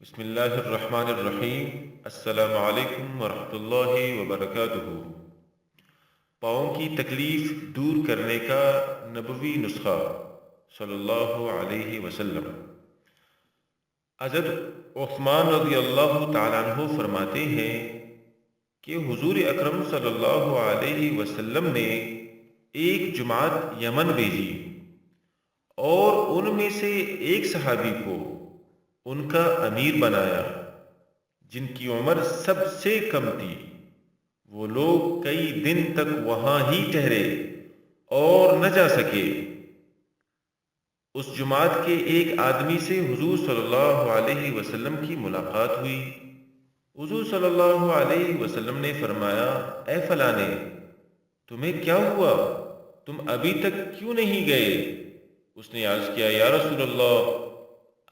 بسم اللہ الرحمن الرحیم۔ السلام علیکم ورحمۃ اللہ وبرکاتہ۔ پاؤں کی تکلیف دور کرنے کا نبوی نسخہ صلی اللہ علیہ وسلم۔ حضرت عثمان رضی اللہ تعالیٰ عنہ فرماتے ہیں کہ حضور اکرم صلی اللہ علیہ وسلم نے ایک جماعت یمن بھیجی اور ان میں سے ایک صحابی کو ان کا امیر بنایا جن کی عمر سب سے کم تھی۔ وہ لوگ کئی دن تک وہاں ہی ٹھہرے اور نہ جا سکے۔ اس جماعت کے ایک آدمی سے حضور صلی اللہ علیہ وسلم کی ملاقات ہوئی۔ حضور صلی اللہ علیہ وسلم نے فرمایا، اے فلانے، تمہیں کیا ہوا؟ تم ابھی تک کیوں نہیں گئے؟ اس نے عرض کیا، یا رسول اللہ،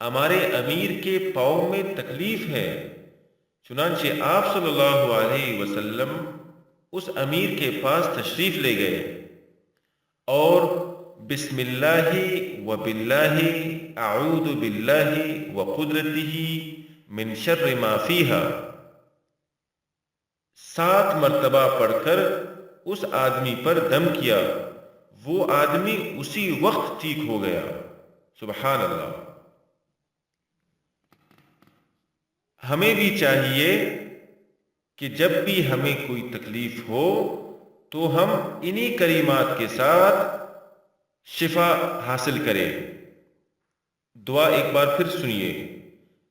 ہمارے امیر کے پاؤں میں تکلیف ہے۔ چنانچہ آپ صلی اللہ علیہ وسلم اس امیر کے پاس تشریف لے گئے اور بسم اللہ و باللہ اعوذ باللہ و قدرتہ من شر ما فیہا 7 مرتبہ پڑھ کر اس آدمی پر دم کیا۔ وہ آدمی اسی وقت ٹھیک ہو گیا۔ سبحان اللہ۔ ہمیں بھی چاہیے کہ جب بھی ہمیں کوئی تکلیف ہو تو ہم انہی کلمات کے ساتھ شفا حاصل کریں۔ دعا ایک بار پھر سنیے،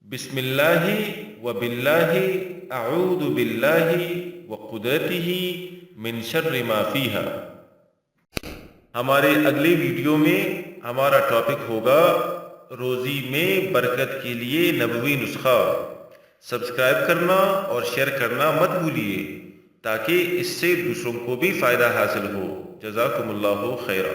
بسم اللہ و باللہ اعوذ باللہ و قدرتہ من شر ما فیہا۔ ہمارے اگلے ویڈیو میں ہمارا ٹاپک ہوگا روزی میں برکت کے لیے نبوی نسخہ۔ سبسکرائب کرنا اور شیئر کرنا مت بھولیے تاکہ اس سے دوسروں کو بھی فائدہ حاصل ہو۔ جزاکم اللہ خیرا۔